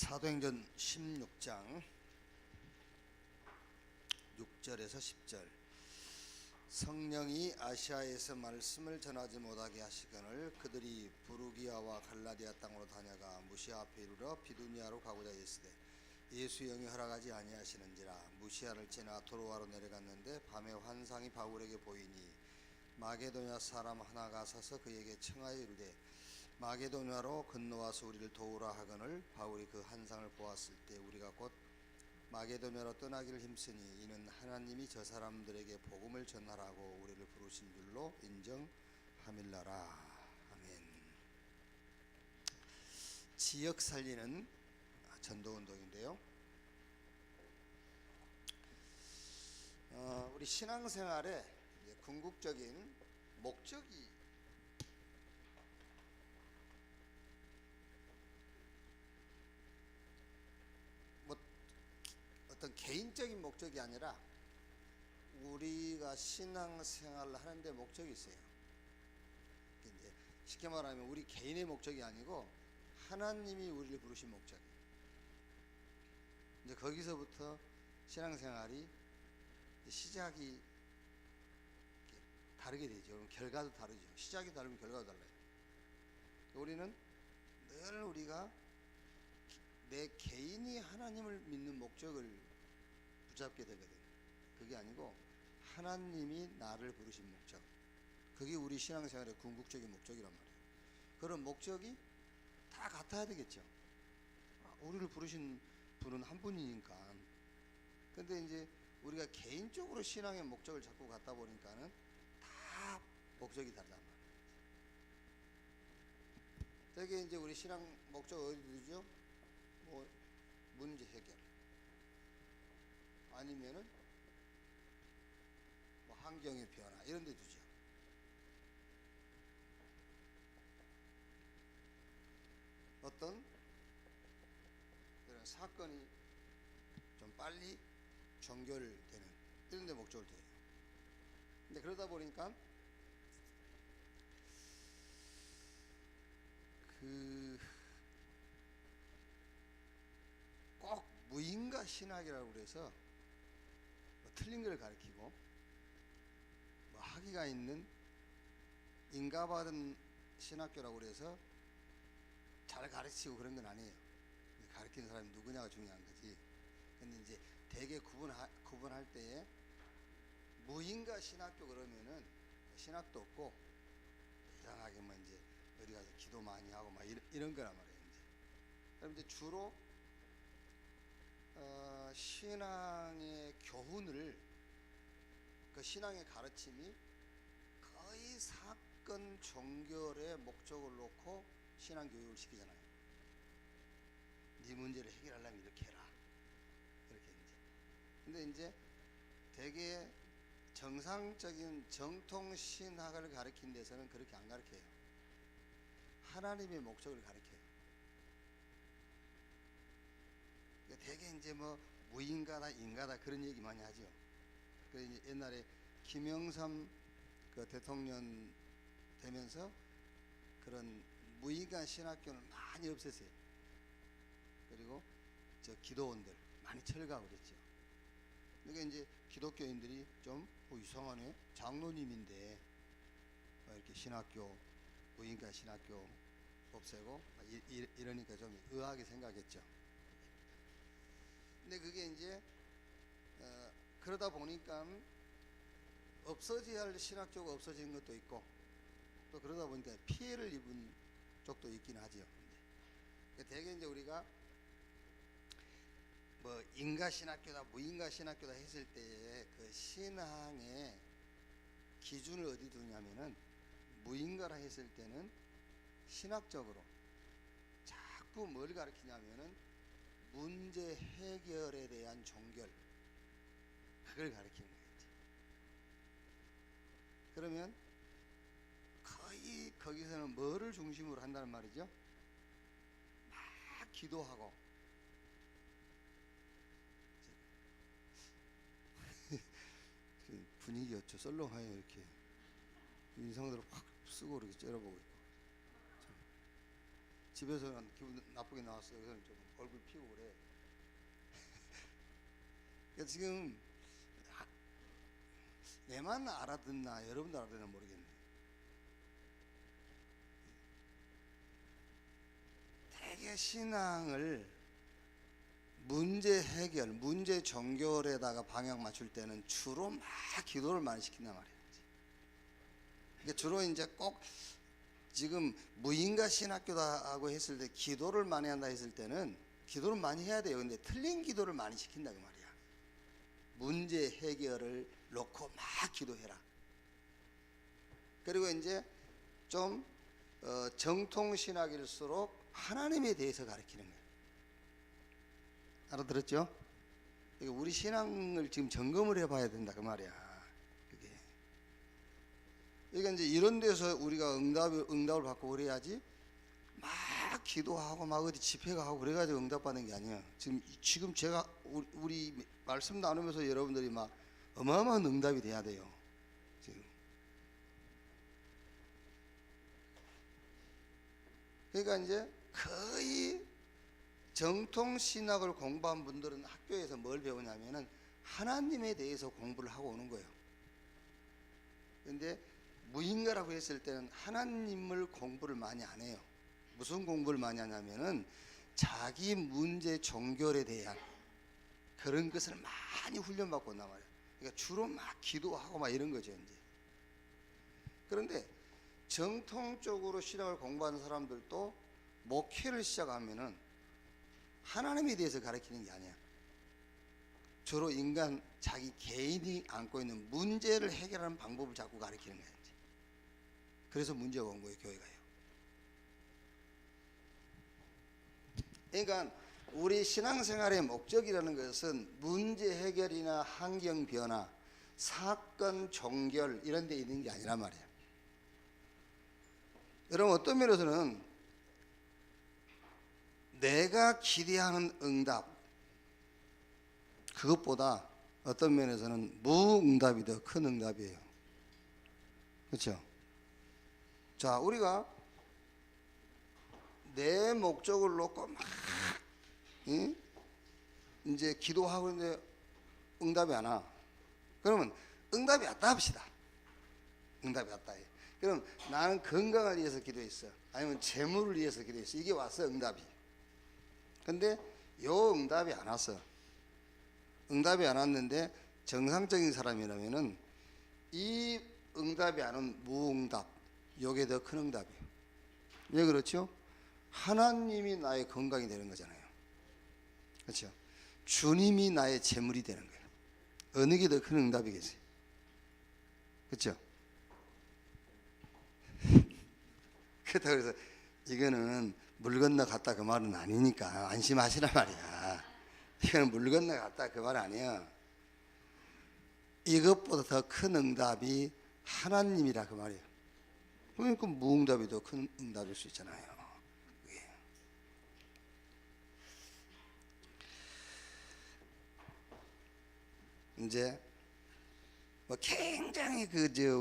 사도행전 16장 6절에서 10절. 성령이 아시아에서 말씀을 전하지 못하게 하시거늘 그들이 부르기아와 갈라디아 땅으로 다녀가 무시아 앞에 이르러 비두니아로 가고자 했으되 예수 영이 허락하지 아니하시는지라. 무시아를 지나 도로아로 내려갔는데 밤에 환상이 바울에게 보이니 마게도냐 사람 하나가 서서 그에게 청하여 이르되 마게도냐로 건너와서 우리를 도우라 하거늘 바울이 그 환상을 보았을 때 우리가 곧 마게도냐로 떠나기를 힘쓰니 이는 하나님이 저 사람들에게 복음을 전하라고 우리를 부르신 줄로 인정함일라라. 아멘. 지역 살리는 전도운동인데요, 우리 신앙생활에 궁극적인 목적이 어떤 개인적인 목적이 아니라 우리가 신앙생활을 하는데 목적이 있어요. 이제 쉽게 말하면 우리 개인의 목적이 아니고 하나님이 우리를 부르신 목적이에요. 이제 거기서부터 신앙생활이 시작이 다르게 되죠. 그럼 결과도 다르죠. 시작이 다르면 결과도 달라요. 우리는 늘 우리가 내 개인이 하나님을 믿는 목적을 붙잡게 되거든. 그게 아니고 하나님이 나를 부르신 목적, 그게 우리 신앙생활의 궁극적인 목적이란 말이에요. 그런 목적이 다 같아야 되겠죠. 우리를 부르신 분은 한 분이니까. 근데 이제 우리가 개인적으로 신앙의 목적을 자꾸 갖다 보니까는 다 목적이 다르단 말이에요. 되게 이제 우리 신앙 목적 어디 두죠? 뭐 문제 해결, 아니면은 뭐 환경의 변화 이런 데 두죠. 어떤 그런 사건이 좀 빨리 종결되는 이런 데 목적을 둬요. 근데 그러다 보니까 꼭 무인가 신학이라고 그래서 뭐 틀린 걸 가르치고 뭐 학위가 있는 인가받은 신학교라고 그래서 잘 가르치고 그런 건 아니에요. 가르치는 사람이 누구냐가 중요한 거지. 근데 이제 대개 구분할 때에 무인가 신학교 그러면은 신학도 없고 이상하게 뭐 이제 어디 가서 기도 많이 하고 막 이런 거란 말이에요. 이제 그럼 이제 주로 신앙의 교훈을, 그 신앙의 가르침이 거의 사건 종결의 목적을 놓고 신앙 교육을 시키잖아요. 네 문제를 해결하려면 이렇게 해라, 그렇게 이제. 근데 이제 되게 정상적인 정통 신학을 가르친 데서는 그렇게 안 가르쳐요. 하나님의 목적을 가르쳐요. 되게 이제 뭐 무인가다 인가다 그런 얘기 많이 하죠. 그 이제 옛날에 김영삼 그 대통령 되면서 그런 무인가 신학교는 많이 없앴어요. 그리고 저 기도원들 많이 철거하고 그랬죠. 그러니까 이제 기독교인들이 좀 이상하네, 장로님인데 이렇게 신학교, 무인가 신학교 없애고 이러니까 좀 의아하게 생각했죠. 근데 그게 이제 그러다 보니까 없어져야 할 신학교가 없어지는 것도 있고, 또 그러다 보니까 피해를 입은 쪽도 있긴 하죠. 대개 이제 우리가 뭐 인가 신학교다 무인가 신학교다 했을 때의 그 신앙의 기준을 어디 두냐면은, 무인가라 했을 때는 신학적으로 자꾸 뭘 가르치냐면은 문제 해결에 대한 종결, 그걸 가르치는 거예요. 그러면 거의 거기서는 뭐를 중심으로 한다는 말이죠? 막 기도하고 분위기 어쩌 썰렁해요. 이렇게 인상들을 확 쓰고 이렇게 째려보고 있고. 집에서는 기분 나쁘게 나왔어요. 그래서 좀 얼굴 피우고 그래. 그러니까 지금 내만 알아듣나 여러분도 알아듣나 모르겠네. 대개 신앙을 문제 해결, 문제 정결에다가 방향 맞출 때는 주로 막 기도를 많이 시킨단 말이에요. 그러니까 주로 이제 꼭 지금 무인가 신학교다고 했을 때 기도를 많이 한다 했을 때는 기도를 많이 해야 돼요. 근데 틀린 기도를 많이 시킨다 그 말이야. 문제 해결을 놓고 막 기도해라. 그리고 이제 좀 정통 신학일수록 하나님에 대해서 가르치는 거예요. 알아들었죠? 그러니까 우리 신앙을 지금 점검을 해봐야 된다 그 말이야. 그게. 그러니까 이제 이런 데서 우리가 응답을 받고 그래야지 막 기도하고 막 어디 집회 가고 그래가지고 응답받는 게 아니야. 지금 제가 우리 말씀 나누면서 여러분들이 막 어마어마한 응답이 돼야 돼요. 지금. 그러니까 이제 거의 정통 신학을 공부한 분들은 학교에서 뭘 배우냐면은 하나님에 대해서 공부를 하고 오는 거예요. 근데 무인가라고 했을 때는 하나님을 공부를 많이 안 해요. 무슨 공부를 많이 하냐면은 자기 문제 종결에 대한 그런 것을 많이 훈련받고 온단 말이에요. 그러니까 주로 막 기도하고 막 이런 거죠 이제. 그런데 정통적으로 신학을 공부하는 사람들도 목회를 시작하면은 하나님에 대해서 가르치는 게 아니야. 주로 인간 자기 개인이 안고 있는 문제를 해결하는 방법을 자꾸 가르치는 거야 이제. 그래서 문제가 온 거예요 교회가요. 그러니까 우리 신앙생활의 목적이라는 것은 문제 해결이나 환경 변화, 사건 종결 이런 데 있는 게 아니란 말이에요. 여러분 어떤 면에서는 내가 기대하는 응답 그것보다 어떤 면에서는 무응답이 더 큰 응답이에요. 그렇죠? 자, 우리가 내 목적을 놓고 막 이제 기도하고 있는데 응답이 안 와. 그러면 응답이 왔다 합시다. 응답이 왔다 해. 그럼 나는 건강을 위해서 기도했어. 아니면 재물을 위해서 기도했어. 이게 왔어 응답이. 근데 요 응답이 안 왔어. 응답이 안 왔는데 정상적인 사람이라면은 이 응답이 안 온 무응답 요게 더 큰 응답이에요. 왜 그렇죠? 하나님이 나의 건강이 되는 거잖아요. 그렇죠? 주님이 나의 재물이 되는 거예요. 어느 게 더 큰 응답이겠어요? 그렇죠? 그렇다고 해서 이거는 물 건너 갔다 그 말은 아니니까 안심하시란 말이야. 이거는 물 건너 갔다 그 말 아니야. 이것보다 더 큰 응답이 하나님이라 그 말이에요. 그러니까 무응답이 더 큰 응답일 수 있잖아요. 이제 뭐 굉장히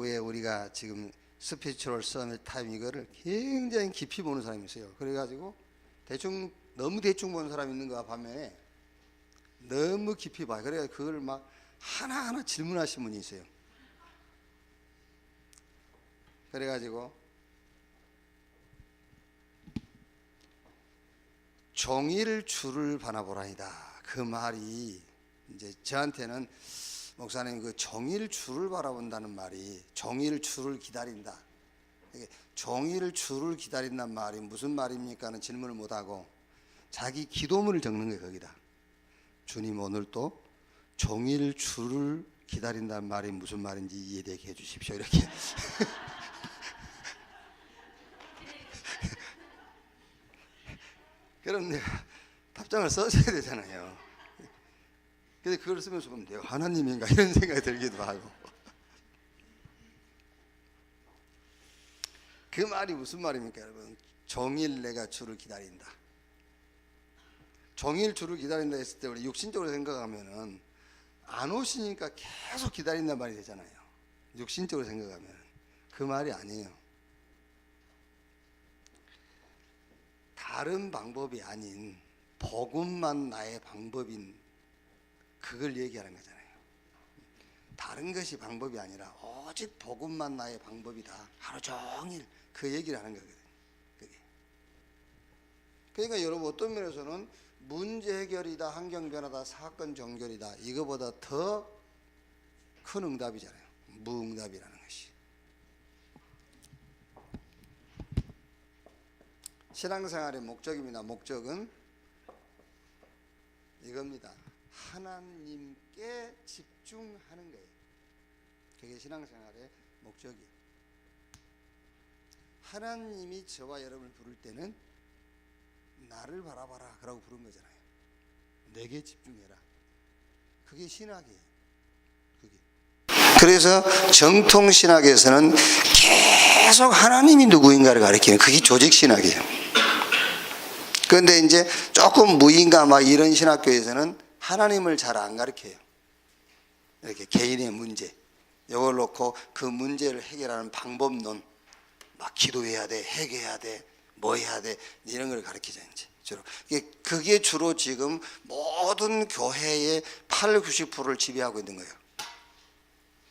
왜 우리가 지금 스피리추얼 서밋 타임 이거를 굉장히 깊이 보는 사람이 있어요. 그래가지고 너무 대충 보는 사람이 있는가 반면에 너무 깊이 봐요. 그래서 그걸 막 하나하나 질문하신 분이 있어요. 그래가지고 종일 주를 바라보라이다. 그 말이 이제 저한테는 목사님 그 종일 주를 바라본다는 말이 종일 주를 기다린다. 종일 주를 기다린다는 말이 무슨 말입니까? 하는 질문을 못하고 자기 기도문을 적는 거예요 거기다. 주님 오늘 또 종일 주를 기다린다는 말이 무슨 말인지 이해되게 해주십시오 이렇게. 그럼 내가 답장을 써줘야 되잖아요. 근데 그걸 쓰면서 보면 내가 하나님인가 이런 생각이 들기도 하고. 그 말이 무슨 말입니까 여러분? 종일 내가 주를 기다린다. 종일 주를 기다린다 했을 때 우리 육신적으로 생각하면은 안 오시니까 계속 기다린단 말이 되잖아요. 육신적으로 생각하면 그 말이 아니에요. 다른 방법이 아닌 복음만 나의 방법인 그걸 얘기하는 거잖아요. 다른 것이 방법이 아니라 오직 복음만 나의 방법이다. 하루 종일 그 얘기를 하는 거거든요. 그게. 그러니까 여러분 어떤 면에서는 문제 해결이다, 환경 변화다, 사건 종결이다, 이거보다 더 큰 응답이잖아요. 무응답이라는 것이. 신앙생활의 목적입니다. 목적은 이겁니다. 하나님께 집중하는 거예요. 그게 신앙생활의 목적이에요. 하나님이 저와 여러분을 부를 때는 나를 바라봐라 그러고 부른 거잖아요. 내게 집중해라. 그게 신학이에요. 그게. 그래서 정통신학에서는 계속 하나님이 누구인가를 가리키는 그게 조직신학이에요. 그런데 이제 조금 무인가 막 이런 신학교에서는 하나님을 잘 안 가르쳐요. 이렇게 개인의 문제 이걸 놓고 그 문제를 해결하는 방법론, 막 기도해야 돼, 회개해야 돼, 뭐 해야 돼, 이런 걸 가르치죠. 이제 주로 그게 주로 지금 모든 교회의 80~90%를 지배하고 있는 거예요.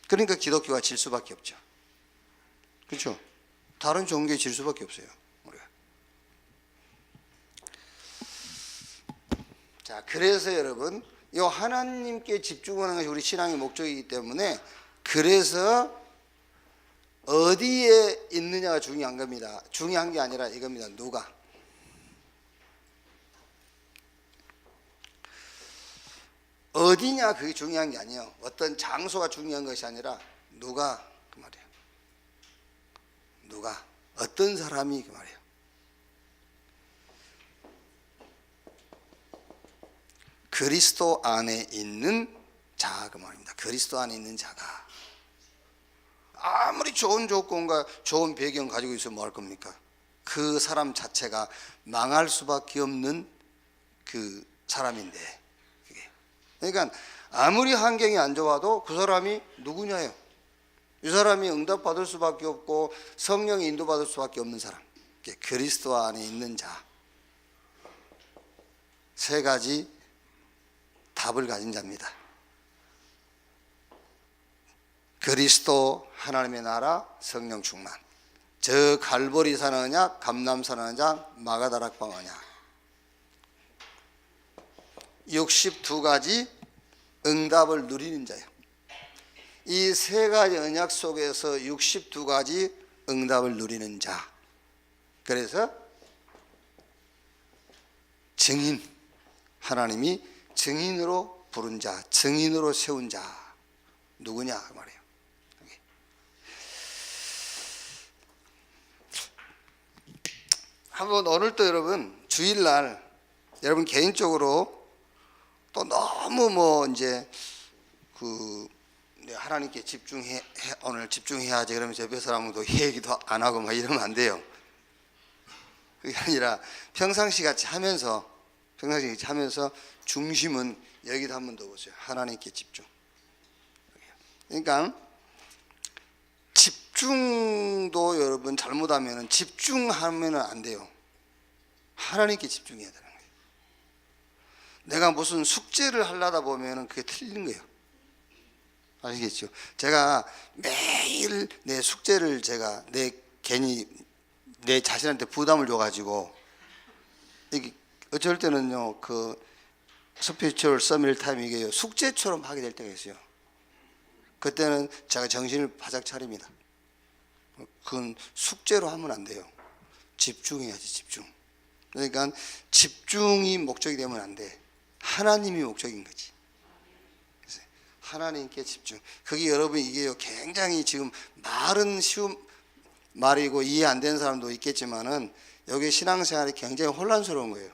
그러니까 기독교가 질 수밖에 없죠. 그렇죠? 다른 종교에 질 수밖에 없어요. 우리가. 자, 그래서 여러분, 이 하나님께 집중하는 것이 우리 신앙의 목적이기 때문에 그래서 어디에 있느냐가 중요한 겁니다. 중요한 게 아니라 이겁니다. 누가. 어디냐 그게 중요한 게 아니에요. 어떤 장소가 중요한 것이 아니라 누가 그 말이에요. 누가 어떤 사람이 그 말이에요. 그리스도 안에 있는 자 그 말입니다. 그리스도 안에 있는 자가 아무리 좋은 조건과 좋은 배경 가지고 있으면 뭐 할 겁니까? 그 사람 자체가 망할 수밖에 없는 그 사람인데, 그러니까 아무리 환경이 안 좋아도 그 사람이 누구냐요? 이 사람이 응답받을 수밖에 없고 성령이 인도받을 수밖에 없는 사람, 그리스도 안에 있는 자. 세 가지 답을 가진 자입니다. 그리스도, 하나님의 나라, 성령 충만. 저 갈보리 사는 언약, 감람 사는 언약, 마가다락방 언약. 62가지 응답을 누리는 자예요. 이 세 가지 언약 속에서 62가지 응답을 누리는 자. 그래서 증인, 하나님이 증인으로 부른 자, 증인으로 세운 자 누구냐 그 말이에요. 한번 오늘 또 여러분 주일날 여러분 개인적으로 또 너무 뭐 이제 그 하나님께 오늘 집중해야지 그러면서 옆에 사람도 얘기도 안 하고 막 이러면 안 돼요. 그게 아니라 평상시 같이 하면서 중심은 여기도 한 번 더 보세요. 하나님께 집중. 그러니까 집중도 여러분 잘못하면 집중하면 안 돼요. 하나님께 집중해야 되는 거예요. 내가 무슨 숙제를 하려다 보면 그게 틀리는 거예요. 아시겠죠? 제가 매일 내 숙제를 제가 괜히 내 자신한테 부담을 줘가지고 이게 어쩔 때는요 그 스피리추얼 서밋 타임 이게 숙제처럼 하게 될 때가 있어요. 그때는 제가 정신을 바짝 차립니다. 그건 숙제로 하면 안 돼요. 집중해야지 집중. 그러니까 집중이 목적이 되면 안 돼. 하나님이 목적인 거지. 하나님께 집중. 그게 여러분 이게요 굉장히 지금 말은 쉬운 말이고 이해 안 되는 사람도 있겠지만은 여기 신앙생활이 굉장히 혼란스러운 거예요.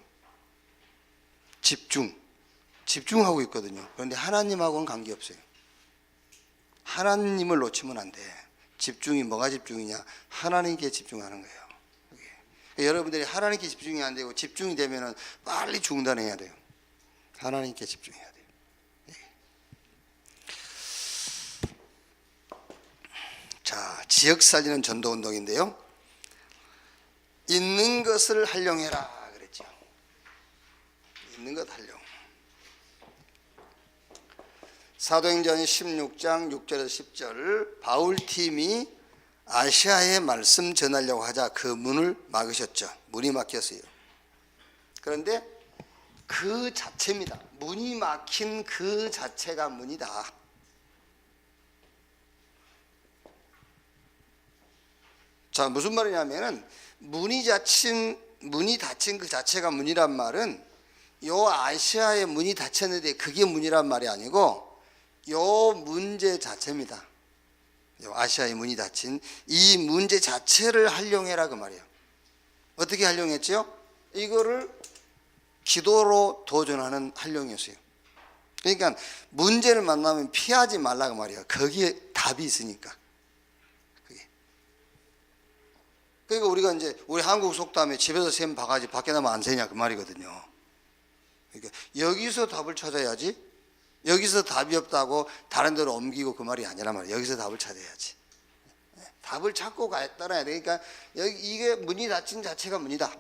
집중하고 있거든요. 그런데 하나님하고는 관계없어요. 하나님을 놓치면 안 돼. 집중이 뭐가 집중이냐? 하나님께 집중하는 거예요. 여러분들이 하나님께 집중이 안 되고 집중이 되면은 빨리 중단해야 돼요. 하나님께 집중해야 돼요. 자, 지역 살리는 전도 운동인데요. 있는 것을 활용해라 그랬죠. 있는 것 활용. 사도행전 16장 6절에서 10절, 바울팀이 아시아에 말씀 전하려고 하자 그 문을 막으셨죠. 문이 막혔어요. 그런데 그 자체입니다. 문이 막힌 그 자체가 문이다. 자, 무슨 말이냐면은 문이 닫힌 그 자체가 문이란 말은 요 아시아의 문이 닫혔는데 그게 문이란 말이 아니고 요 문제 자체입니다. 요 아시아의 문이 닫힌 이 문제 자체를 활용해라 그 말이에요. 어떻게 활용했죠? 이거를 기도로 도전하는 활용이었어요. 그러니까 문제를 만나면 피하지 말라 그 말이에요. 거기에 답이 있으니까. 그러니까 우리가 이제 우리 한국 속담에 집에서 샘 바가지 밖에 나면 안 새냐 그 말이거든요. 그러니까 여기서 답을 찾아야지. 여기서 답이 없다고 다른 데로 옮기고 그 말이 아니란 말이에요. 여기서 답을 찾아야지. 답을 찾고 따라야 되니까 이게 문이 닫힌 자체가 문이다.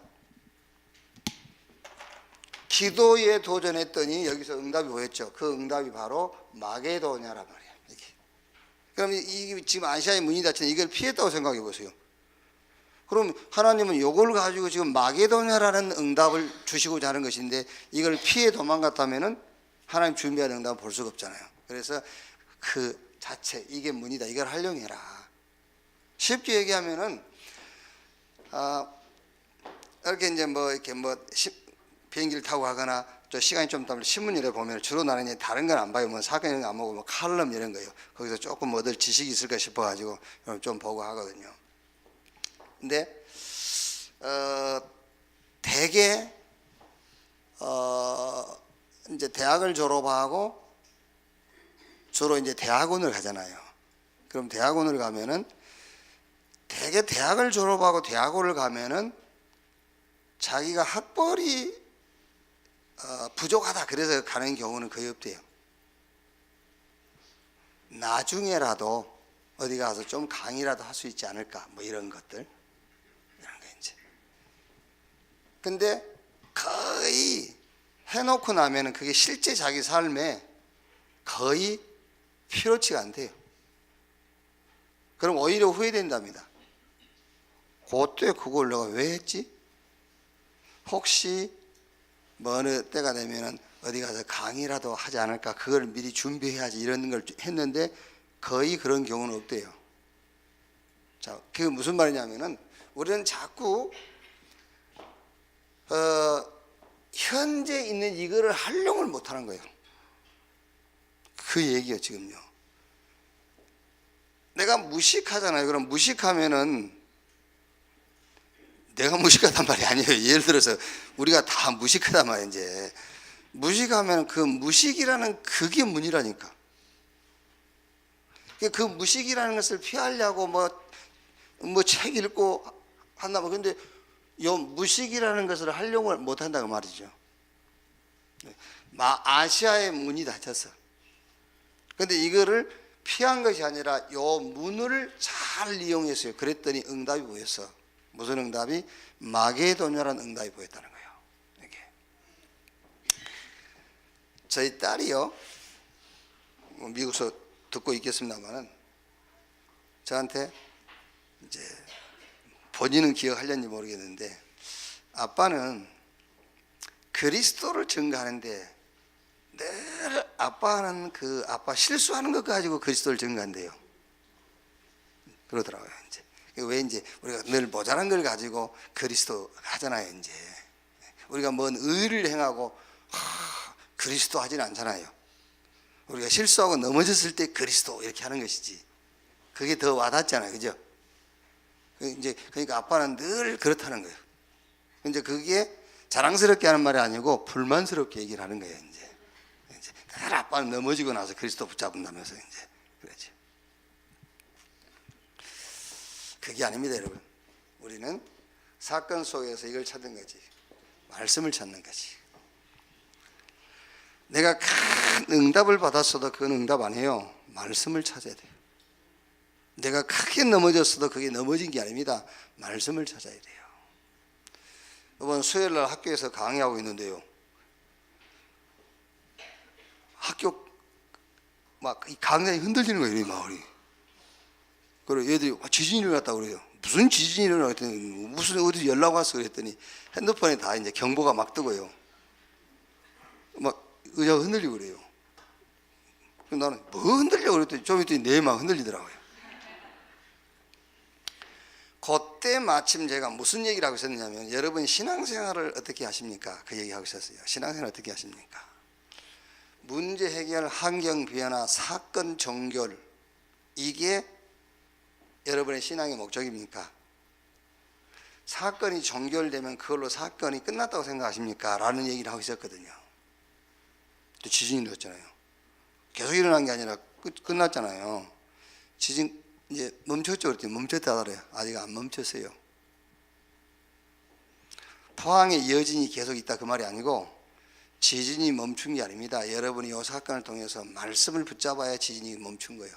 기도에 도전했더니 여기서 응답이 보였죠. 그 응답이 바로 마게도냐란 말이에요. 이게. 그럼 이 지금 아시아의 문이 닫힌 이걸 피했다고 생각해 보세요. 그럼 하나님은 이걸 가지고 지금 마게도냐라는 응답을 주시고자 하는 것인데 이걸 피해 도망갔다면은 하나님 준비한 응답을 볼 수가 없잖아요. 그래서 그 자체 이게 문이다. 이걸 활용해라. 쉽게 얘기하면은 이렇게 이제 비행기를 타고 가거나 또 시간이 좀 되면 신문 이래 보면 주로 나는 이제 다른 건 안 봐요. 뭐 사건 이런 거 안 보고 뭐 칼럼 이런 거요. 거기서 조금 얻을 지식이 있을까 싶어 가지고 좀 보고 하거든요. 근데 대개 이제 대학을 졸업하고 주로 이제 대학원을 가잖아요. 그럼 대학원을 가면은 대개 대학을 졸업하고 대학원을 가면은 자기가 학벌이 부족하다 그래서 가는 경우는 거의 없대요. 나중에라도 어디 가서 좀 강의라도 할 수 있지 않을까 뭐 이런 것들 이런 거 이제. 근데 거의 해놓고 나면은 그게 실제 자기 삶에 거의 필요치가 않대요. 그럼 오히려 후회된답니다. 그때 그걸 내가 왜 했지? 혹시 어느 때가 되면은 어디 가서 강의라도 하지 않을까? 그걸 미리 준비해야지 이런 걸 했는데 거의 그런 경우는 없대요. 자, 그게 무슨 말이냐면은 우리는 자꾸 현재 있는 이거를 활용을 못하는 거예요. 그 얘기예요 지금요. 내가 무식하잖아요. 그럼 무식하면은 내가 무식하단 말이 아니에요. 예를 들어서 우리가 다 무식하단 말이에요. 이제 무식하면 그 무식이라는 그게 문이라니까. 그 무식이라는 것을 피하려고 뭐 책 읽고 한다 뭐 근데 요 무식이라는 것을 활용을 못 한다고 말이죠. 아시아의 문이 닫혔어. 근데 이거를 피한 것이 아니라 요 문을 잘 이용했어요. 그랬더니 응답이 보였어. 무슨 응답이? 마게도냐라는 응답이 보였다는 거예요. 이게. 저희 딸이요, 미국에서 듣고 있겠습니다만은 저한테 이제 본인은 기억하려는지 모르겠는데 아빠는 그리스도를 증거하는데 늘 아빠는 아빠 실수하는 것 가지고 그리스도를 증거한대요. 그러더라고요. 이제 왜 이제 우리가 늘 모자란 걸 가지고 그리스도 하잖아요. 이제 우리가 뭔 의를 행하고 그리스도 하진 않잖아요. 우리가 실수하고 넘어졌을 때 그리스도 이렇게 하는 것이지. 그게 더 와닿잖아요, 그죠? 이제 그러니까 아빠는 늘 그렇다는 거예요. 이제 그게 자랑스럽게 하는 말이 아니고 불만스럽게 얘기를 하는 거예요. 이제 늘 아빠는 넘어지고 나서 그리스도 붙잡는다면서 이제 그러지. 그게 아닙니다, 여러분. 우리는 사건 속에서 이걸 찾는 거지. 말씀을 찾는 거지. 내가 큰 응답을 받았어도 그건 응답 아니에요. 말씀을 찾아야 돼요. 내가 크게 넘어졌어도 그게 넘어진 게 아닙니다. 말씀을 찾아야 돼요. 이번 수요일 날 학교에서 강의하고 있는데요. 막 강산이 흔들리는 거예요, 이 마을이. 그리고 애들이 지진이 일어났다고 그래요. 무슨 지진이 일어나 그랬더니 무슨 어디 연락 왔어 그랬더니 핸드폰에 다 이제 경보가 막 뜨고요. 막 의자가 흔들리고 그래요. 나는 뭐 흔들려 그랬더니 좀 있더니 내 막 흔들리더라고요. 그때 마침 제가 무슨 얘기를 하고 있었냐면, 여러분 신앙생활을 어떻게 하십니까? 그 얘기하고 있었어요. 신앙생활 어떻게 하십니까? 문제 해결, 환경 변화, 사건 종결, 이게 여러분의 신앙의 목적입니까? 사건이 종결되면 그걸로 사건이 끝났다고 생각하십니까? 라는 얘기를 하고 있었거든요. 또 지진이 일어났잖아요. 계속 일어난 게 아니라 끝났잖아요. 지진 이제 멈췄죠 그랬더니 멈췄다 그래요. 아직 안 멈췄어요. 포항의 여진이 계속 있다 그 말이 아니고 지진이 멈춘 게 아닙니다. 여러분이 이 사건을 통해서 말씀을 붙잡아야 지진이 멈춘 거예요.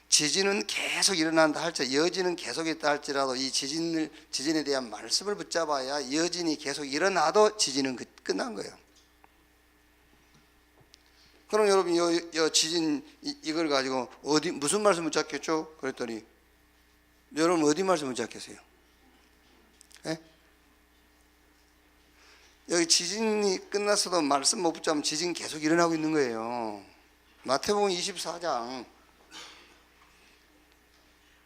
지진은 계속 일어난다 할지, 여진은 계속 있다 할지라도 이 지진에 대한 말씀을 붙잡아야 여진이 계속 일어나도 지진은 끝난 거예요. 그럼 여러분 이 지진 이걸 가지고 어디 무슨 말씀 붙잡겠죠? 그랬더니 여러분 어디 말씀 붙잡겠어요? 예? 여기 지진이 끝났어도 말씀 못 붙잡으면 지진 계속 일어나고 있는 거예요. 마태복음 24장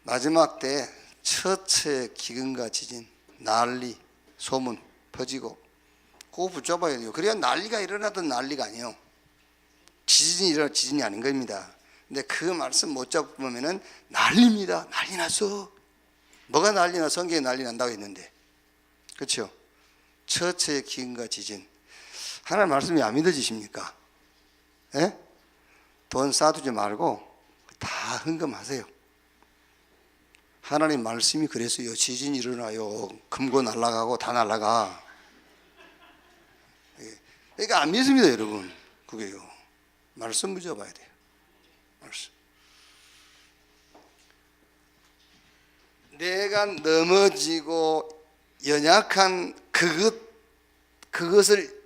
마지막 때 첫째 기근과 지진, 난리, 소문 퍼지고 그거 붙잡아야 돼요. 그래야 난리가 일어나던 난리가 아니에요. 지진이 일어나 지진이 아닌 겁니다. 근데 그 말씀 못 잡으면은 난리입니다. 난리 났어. 뭐가 난리 나? 성경에 난리 난다고 했는데, 그렇죠? 첫째 기근과 지진. 하나님 말씀이 안 믿어지십니까? 예? 돈 쌓아두지 말고 다 헌금하세요. 하나님 말씀이 그랬어요. 지진이 일어나요. 금고 날아가고 다 날아가. 그러니까 안 믿습니다, 여러분. 그게요. 말씀 붙잡아야 돼요. 말씀. 내가 넘어지고 연약한 그것을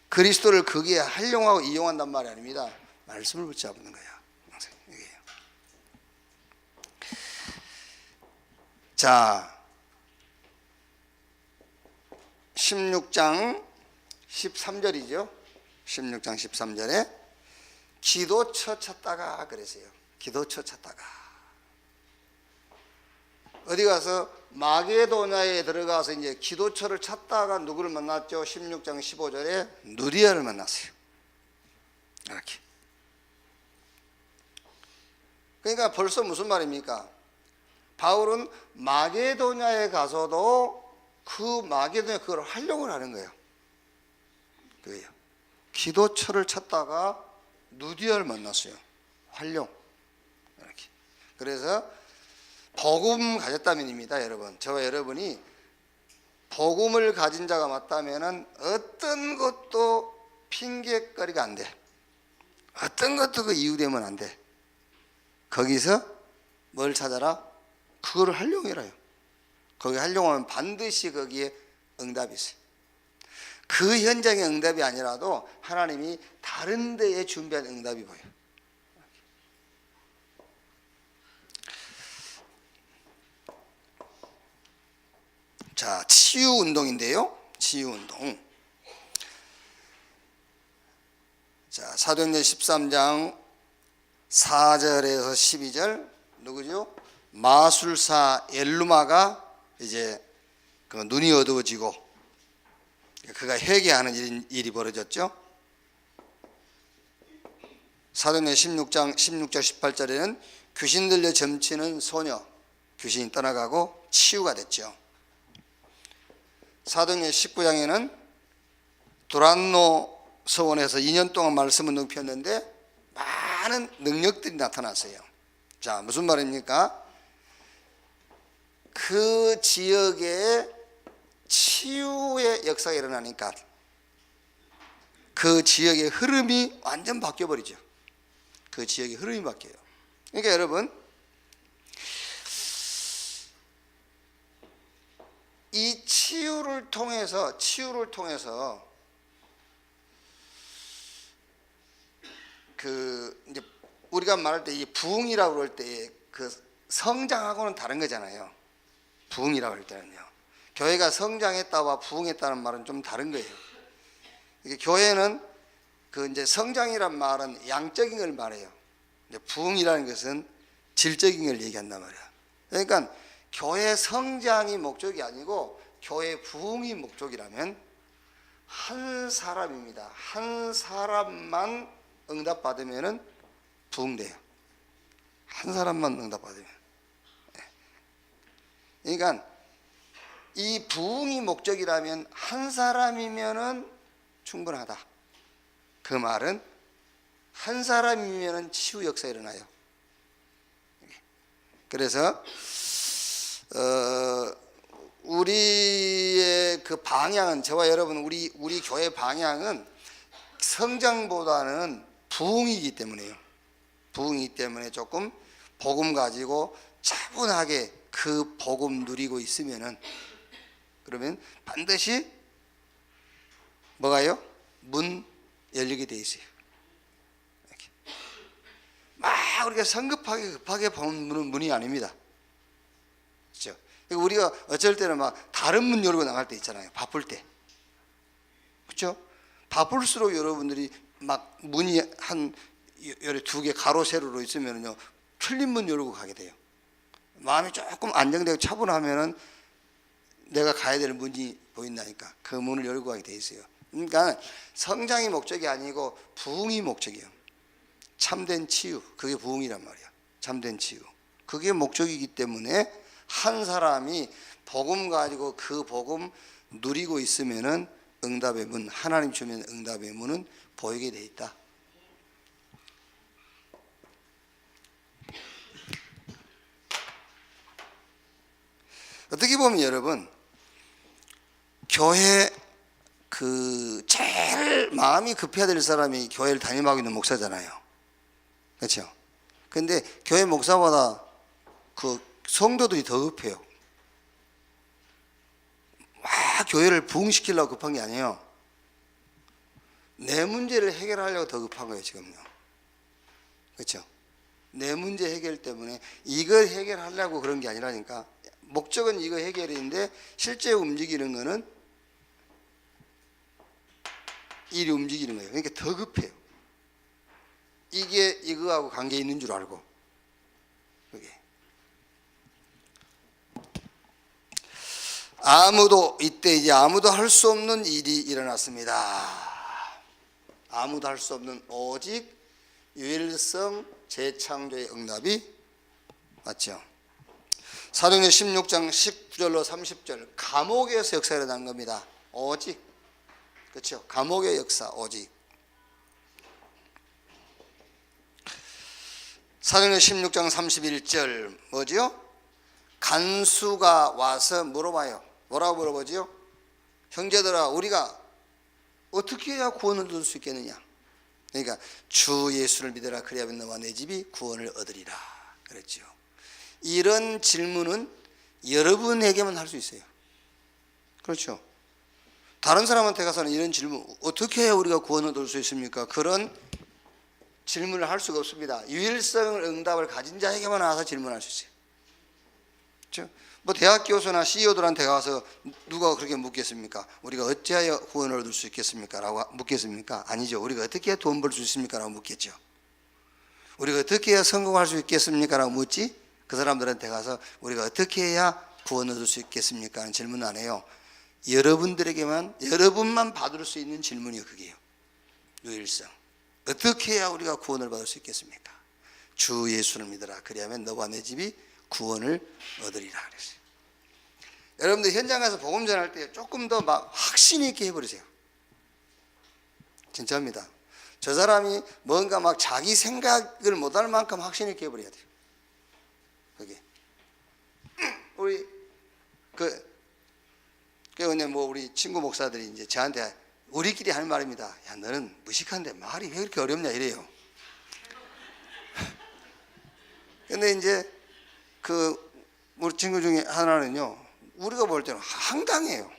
그리스도를 거기에 활용하고 이용한단 말이 아닙니다. 말씀을 붙잡는 거야. 자, 16장 13절이죠. 16장 13절에 기도처 찾다가 그랬어요. 기도처 찾다가 어디 가서 마게도냐에 들어가서 이제 기도처를 찾다가 누구를 만났죠? 16장 15절에 누디아를 만났어요. 이렇게. 그러니까 벌써 무슨 말입니까? 바울은 마게도냐에 가서도 그 마게도냐 그걸 활용을 하는 거예요. 그게요. 기도처를 찾다가 누디아를 만났어요. 활용. 이렇게. 그래서 복음 가졌다면입니다, 여러분. 저와 여러분이 복음을 가진 자가 맞다면은 어떤 것도 핑계거리가 안 돼. 어떤 것도 그 이유 되면 안 돼. 거기서 뭘 찾아라? 그거를 활용해라요. 거기 활용하면 반드시 거기에 응답이 있어요. 그 현장의 응답이 아니라도 하나님이 다른 데에 준비한 응답이 보여요. 자, 치유운동인데요. 치유운동. 자, 사도행전 13장 4절에서 12절 누구죠? 마술사 엘루마가 이제 그 눈이 어두워지고 그가 회개하는 일이 벌어졌죠. 사도행전 16장 16절 18절에는 귀신 들려 점치는 소녀, 귀신이 떠나가고 치유가 됐죠. 사도행전 19장에는 두란노 서원에서 2년 동안 말씀을 눕혔는데 많은 능력들이 나타났어요. 자, 무슨 말입니까? 그 지역에 치유의 역사가 일어나니까 그 지역의 흐름이 완전 바뀌어버리죠. 그 지역의 흐름이 바뀌어요. 그러니까 여러분, 이 치유를 통해서 그 이제 우리가 말할 때 이 부흥이라고 그럴 때 그 성장하고는 다른 거잖아요. 부흥이라고 할 때는요. 교회가 성장했다와 부흥했다는 말은 좀 다른 거예요. 이게 교회는 그 이제 성장이란 말은 양적인 걸 말해요. 이제 부흥이라는 것은 질적인 걸 얘기한단 말이야. 그러니까 교회 성장이 목적이 아니고 교회 부흥이 목적이라면 한 사람입니다. 한 사람만 응답받으면은 부흥돼요. 한 사람만 응답받으면. 그러니까 이 부흥이 목적이라면 한 사람이면은 충분하다. 그 말은 한 사람이면은 치유 역사 일어나요. 그래서 우리의 그 방향은, 저와 여러분 우리 교회 방향은 성장보다는 부흥이기 때문에요. 부흥이기 때문에 조금 복음 가지고 차분하게 그 복음 누리고 있으면은, 그러면 반드시 뭐가요? 문 열리게 돼 있어요. 이렇게. 막 우리가 성급하게 급하게 보는 문이 아닙니다. 그렇죠? 우리가 어쩔 때는 막 다른 문 열고 나갈 때 있잖아요. 바쁠 때. 그렇죠? 바쁠수록 여러분들이 막 문이 한 두 개 가로 세로로 있으면요, 틀린 문 열고 가게 돼요. 마음이 조금 안정되고 차분하면은 내가 가야 될 문이 보인다니까 그 문을 열고 가게 돼 있어요. 그러니까 성장이 목적이 아니고 부흥이 목적이에요. 참된 치유, 그게 부흥이란 말이야. 참된 치유, 그게 목적이기 때문에 한 사람이 복음 가지고 그 복음 누리고 있으면은 응답의 문, 하나님 주면 응답의 문은 보이게 돼 있다. 어떻게 보면 여러분, 교회 그 제일 마음이 급해야 될 사람이 교회를 담임하고 있는 목사잖아요. 그렇죠? 근데 교회 목사보다 그 성도들이 더 급해요. 와, 교회를 부흥시키려고 급한 게 아니에요. 내 문제를 해결하려고 더 급한 거예요, 지금요. 그렇죠? 내 문제 해결 때문에 이걸 해결하려고 그런 게 아니라니까. 목적은 이거 해결인데 실제 움직이는 거는 일이 움직이는 거예요. 그러니까 더 급해요. 이게 이거하고 관계 있는 줄 알고. 그게. 이때 이제 아무도 할 수 없는 일이 일어났습니다. 아무도 할 수 없는 오직 유일성 재창조의 응답이 맞죠. 사도행전 16장 19절로 30절, 감옥에서 역사가 일어난 겁니다. 오직. 그렇죠? 감옥의 역사, 오직. 사도행전 16장 31절 뭐지요? 간수가 와서 물어봐요. 뭐라고 물어보지요? 형제들아, 우리가 어떻게 해야 구원을 얻을 수 있겠느냐? 그러니까 주 예수를 믿으라, 그리하면 너와 내 집이 구원을 얻으리라 그랬죠. 이런 질문은 여러분에게만 할 수 있어요. 그렇죠? 다른 사람한테 가서는 이런 질문, 어떻게 해야 우리가 구원을 얻을 수 있습니까? 그런 질문을 할 수가 없습니다. 유일성을 응답을 가진 자에게만 와서 질문할 수 있어요. 그렇죠? 뭐 대학 교수나 CEO들한테 가서 누가 그렇게 묻겠습니까? 우리가 어찌하여 구원을 얻을 수 있겠습니까? 라고 묻겠습니까? 아니죠. 우리가 어떻게 해야 돈 벌 수 있습니까? 라고 묻겠죠. 우리가 어떻게 해야 성공할 수 있겠습니까? 라고 묻지, 그 사람들한테 가서 우리가 어떻게 해야 구원을 얻을 수 있겠습니까? 하는 질문 안 해요. 여러분들에게만, 여러분만 받을 수 있는 질문이요, 그게요. 유일성. 어떻게 해야 우리가 구원을 받을 수 있겠습니까? 주 예수를 믿어라, 그리하면 너와 내 집이 구원을 얻으리라 그랬어요. 여러분들 현장 가서 복음 전할 때 조금 더 막 확신 있게 해버리세요. 진짜입니다. 저 사람이 뭔가 막 자기 생각을 못할 만큼 확신 있게 해버려야 돼요. 그게 우리 그냥 뭐 우리 친구 목사들이 이제 저한테 우리끼리 하는 말입니다. 야, 너는 무식한데 말이 왜 이렇게 어렵냐 이래요. 근데 이제 우리 친구 중에 하나는요, 우리가 볼 때는 황당해요.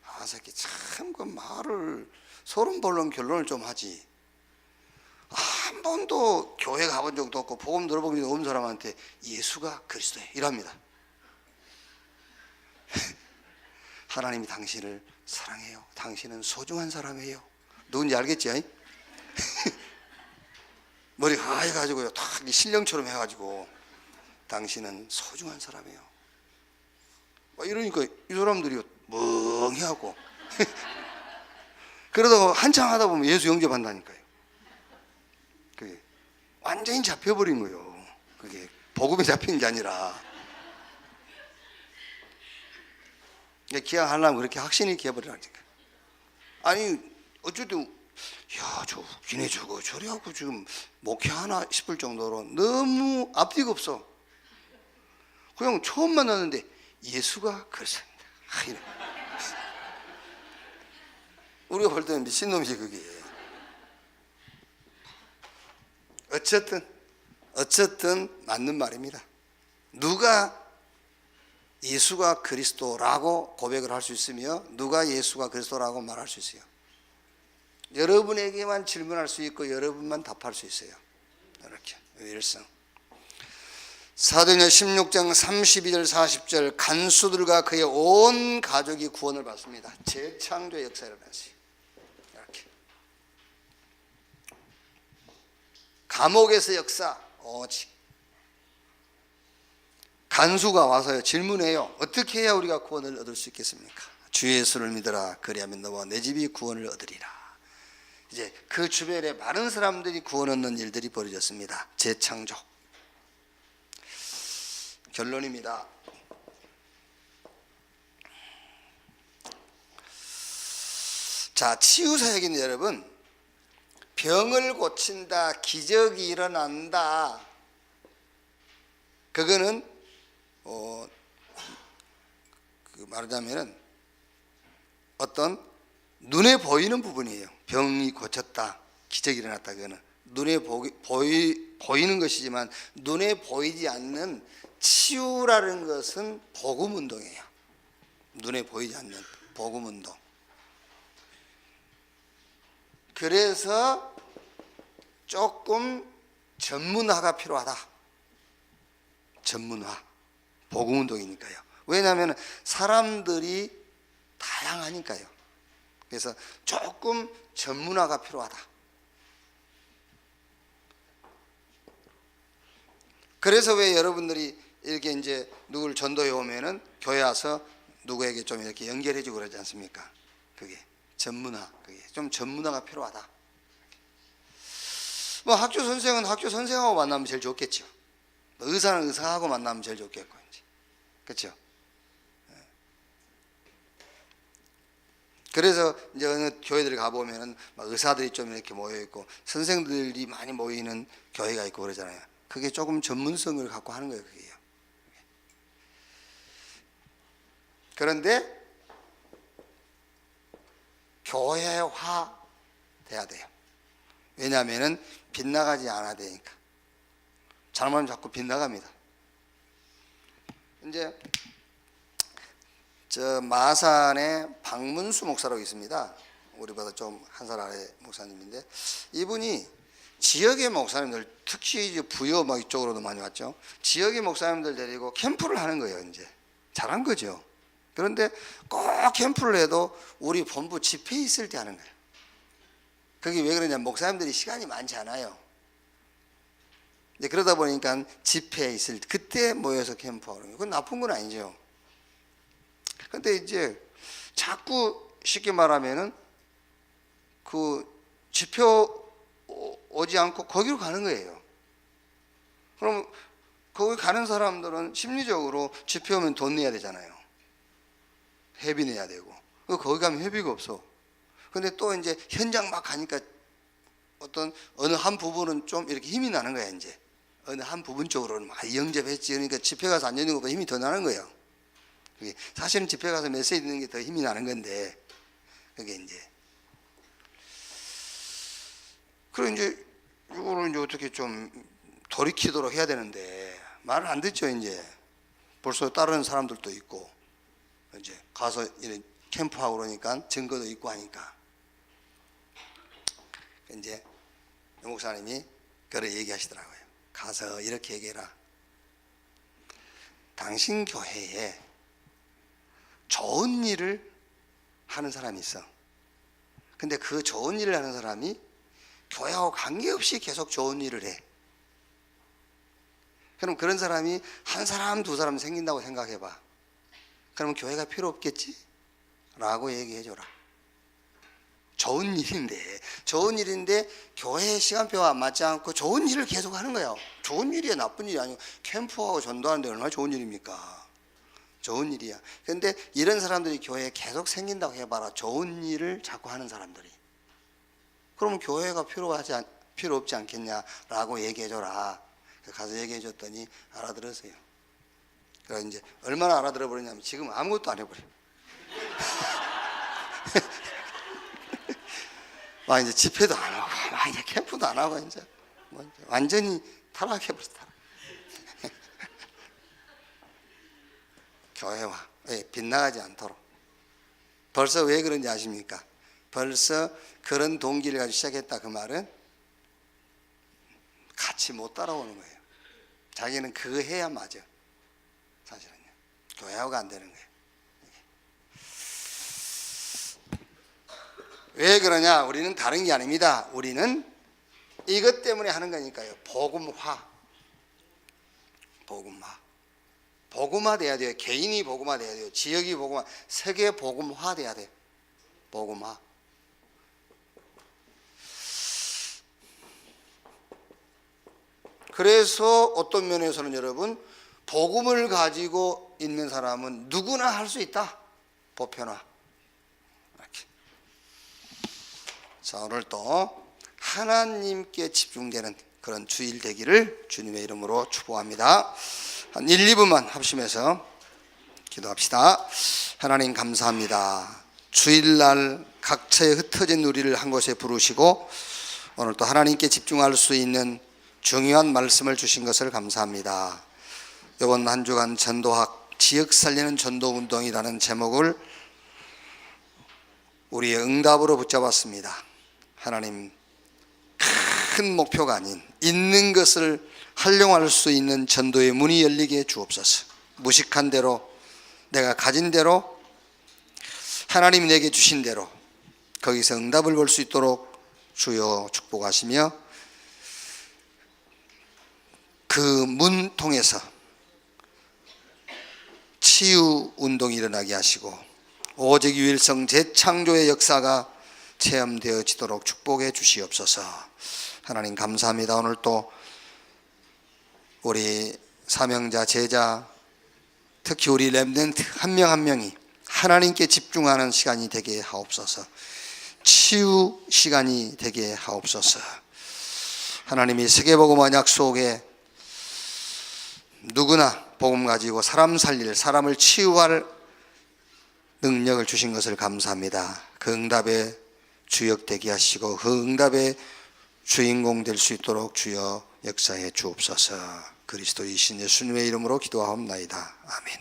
아, 새끼 참 그 말을 소름 돋는 결론을 좀 하지. 한 번도 교회 가본 적도 없고 복음 들어본 적도 없는 사람한테 예수가 그리스도예요 이랍니다. 하나님이 당신을 사랑해요. 당신은 소중한 사람이에요. 누군지 알겠지? 머리가 하얘가지고요, 탁 신령처럼 해가지고 당신은 소중한 사람이에요. 이러니까 이 사람들이 멍해하고 그러다가 한참 하다 보면 예수 영접한다니까요. 그게 완전히 잡혀버린 거예요. 그게 복음에 잡힌 게 아니라. 기왕하려면 그렇게 확신 있게 해버리라니까. 아니 어쨌든 야, 저 웃기네 저거 저래갖고 지금 목회하나 싶을 정도로 너무 앞뒤가 없어. 그냥 처음 만났는데 예수가 그렇습니다. 우리가 볼 때는 미친놈이지 그게. 어쨌든 맞는 말입니다. 누가 예수가 그리스도라고 고백을 할 수 있으며 누가 예수가 그리스도라고 말할 수 있어요? 여러분에게만 질문할 수 있고 여러분만 답할 수 있어요. 이렇게 일성. 사도행전 16장 32절 40절 간수들과 그의 온 가족이 구원을 받습니다. 재창조 역사가 일어났어요. 이렇게 감옥에서 역사 오직 간수가 와서요 질문해요. 어떻게 해야 우리가 구원을 얻을 수 있겠습니까? 주 예수를 믿어라. 그리하면 너와 내 집이 구원을 얻으리라. 이제 그 주변에 많은 사람들이 구원 얻는 일들이 벌어졌습니다. 재창조. 결론입니다. 자, 치유사역인 여러분, 병을 고친다, 기적이 일어난다, 그거는 말하자면은 어떤 눈에 보이는 부분이에요. 병이 고쳤다, 기적이 일어났다, 그거는 눈에 보이는 것이지만 눈에 보이지 않는 치유라는 것은 복음운동이에요. 눈에 보이지 않는 복음운동. 그래서 조금 전문화가 필요하다. 전문화. 복음운동이니까요. 왜냐하면 사람들이 다양하니까요. 그래서 조금 전문화가 필요하다. 그래서 왜 여러분들이 이렇게 이제 누굴 전도해 오면은 교회 와서 누구에게 좀 이렇게 연결해 주고 그러지 않습니까? 그게 전문화, 그게 좀 전문화가 필요하다. 뭐 학교 선생은 학교 선생하고 만나면 제일 좋겠죠. 의사는 의사하고 만나면 제일 좋겠고, 이제 그렇죠. 그래서 이제 어느 교회들 가 보면은 막 의사들이 좀 이렇게 모여 있고 선생들이 많이 모이는 교회가 있고 그러잖아요. 그게 조금 전문성을 갖고 하는 거예요, 그게요. 그런데 교회화 돼야 돼요. 왜냐하면은 빗나가지 않아야 되니까. 잘못하면 자꾸 빗나갑니다. 이제 저 마산에 박문수 목사라고 있습니다. 우리보다 좀 한 살 아래 목사님인데 이분이 지역의 목사님들, 특히 이제 부여 막 이쪽으로도 많이 왔죠. 지역의 목사님들 데리고 캠프를 하는 거예요. 이제 잘한 거죠. 그런데 꼭 캠프를 해도 우리 본부 집회 있을 때 하는 거예요. 그게 왜 그러냐면 목사님들이 시간이 많지 않아요. 이제 그러다 보니까 집회에 있을 때 그때 모여서 캠프하는 거예요. 그건 나쁜 건 아니죠. 근데 이제 자꾸 쉽게 말하면은 그 집회 오지 않고 거기로 가는 거예요. 그럼 거기 가는 사람들은 심리적으로 집회 오면 돈 내야 되잖아요. 회비 내야 되고. 거기 가면 회비가 없어. 근데 또 이제 현장 막 가니까 어느 한 부분은 좀 이렇게 힘이 나는 거야, 이제. 어느 한 부분 쪽으로는 막 영접했지. 그러니까 집회 가서 앉아 있는 것보다 힘이 더 나는 거예요. 사실은 집회 가서 메시지 듣는 게 더 힘이 나는 건데, 그게 이제. 그리고 이제, 이거를 이제 어떻게 좀 돌이키도록 해야 되는데, 말을 안 듣죠, 이제. 벌써 따르는 사람들도 있고, 이제 가서 이런 캠프하고 그러니까 증거도 있고 하니까. 이제, 목사님이 그래 얘기하시더라고요. 가서 이렇게 얘기해라. 당신 교회에 좋은 일을 하는 사람이 있어. 근데 그 좋은 일을 하는 사람이 교회하고 관계없이 계속 좋은 일을 해. 그럼 그런 사람이 한 사람 두 사람 생긴다고 생각해봐. 그러면 교회가 필요 없겠지? 라고 얘기해줘라. 좋은 일인데 교회 시간표가 안 맞지 않고 좋은 일을 계속 하는 거야. 좋은 일이야, 나쁜 일이 아니고. 캠프하고 전도하는데 얼마나 좋은 일입니까? 좋은 일이야. 그런데 이런 사람들이 교회에 계속 생긴다고 해봐라. 좋은 일을 자꾸 하는 사람들이. 그러면 교회가 필요 없지 않겠냐라고 얘기해줘라. 가서 얘기해줬더니 알아들었어요. 그래서 이제 얼마나 알아들어버렸냐면 지금 아무것도 안 해버려. 막 이제 집회도 안 하고, 막 이제 캠프도 안 하고, 이제 완전히 타락해버렸어. 교회와 빗나가지 않도록. 벌써 왜 그런지 아십니까? 벌써 그런 동기를 가지고 시작했다. 그 말은 같이 못 따라오는 거예요. 자기는 그거 해야 맞아. 사실은요. 교회하고 안 되는 거예요. 왜 그러냐? 우리는 다른 게 아닙니다. 우리는 이것 때문에 하는 거니까요. 복음화. 복음화 돼야 돼요. 개인이 복음화 돼야 돼요. 지역이 복음화, 세계 복음화 돼야 돼요. 복음화. 그래서 어떤 면에서는 여러분, 복음을 가지고 있는 사람은 누구나 할 수 있다. 보편화. 이렇게. 자, 오늘 또 하나님께 집중되는 그런 주일 되기를 주님의 이름으로 축복합니다. 한 1, 2분만 합심해서 기도합시다. 하나님 감사합니다. 주일날 각처에 흩어진 우리를 한 곳에 부르시고 오늘 또 하나님께 집중할 수 있는 중요한 말씀을 주신 것을 감사합니다. 이번 한 주간 전도학 지역 살리는 전도운동이라는 제목을 우리의 응답으로 붙잡았습니다. 하나님, 큰 목표가 아닌 있는 것을 활용할 수 있는 전도의 문이 열리게 주옵소서. 무식한 대로, 내가 가진 대로, 하나님이 내게 주신 대로 거기서 응답을 볼 수 있도록 주여 축복하시며 그 문 통해서 치유 운동이 일어나게 하시고 오직 유일성 재창조의 역사가 체험되어지도록 축복해 주시옵소서. 하나님 감사합니다. 오늘 또 우리 사명자, 제자, 특히 우리 렘넌트 한 명 한 명이 하나님께 집중하는 시간이 되게 하옵소서. 치유 시간이 되게 하옵소서. 하나님이 세계복음화 약속에 누구나 복음 가지고 사람 살릴, 사람을 치유할 능력을 주신 것을 감사합니다. 그 응답에 주역 되게 하시고 그 응답의 주인공 될 수 있도록 주여 역사해 주옵소서. 그리스도이신 예수님의 이름으로 기도하옵나이다. 아멘.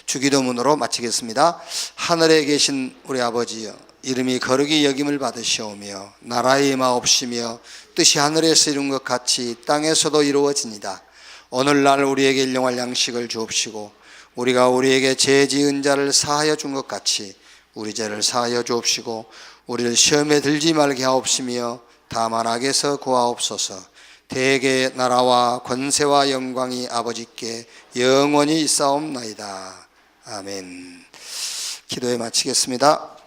주기도문으로 마치겠습니다. 하늘에 계신 우리 아버지여, 이름이 거룩히 여김을 받으시오며 나라의 임하옵시며 뜻이 하늘에서 이룬 것 같이 땅에서도 이루어지니이다. 오늘날 우리에게 일용할 양식을 주옵시고 우리가 우리에게 죄 지은 자를 사하여 준 것 같이 우리 죄를 사하여 주옵시고 우리를 시험에 들지 말게 하옵시며 다만 악에서 구하옵소서. 대개의 나라와 권세와 영광이 아버지께 영원히 있사옵나이다. 아멘. 기도에 마치겠습니다.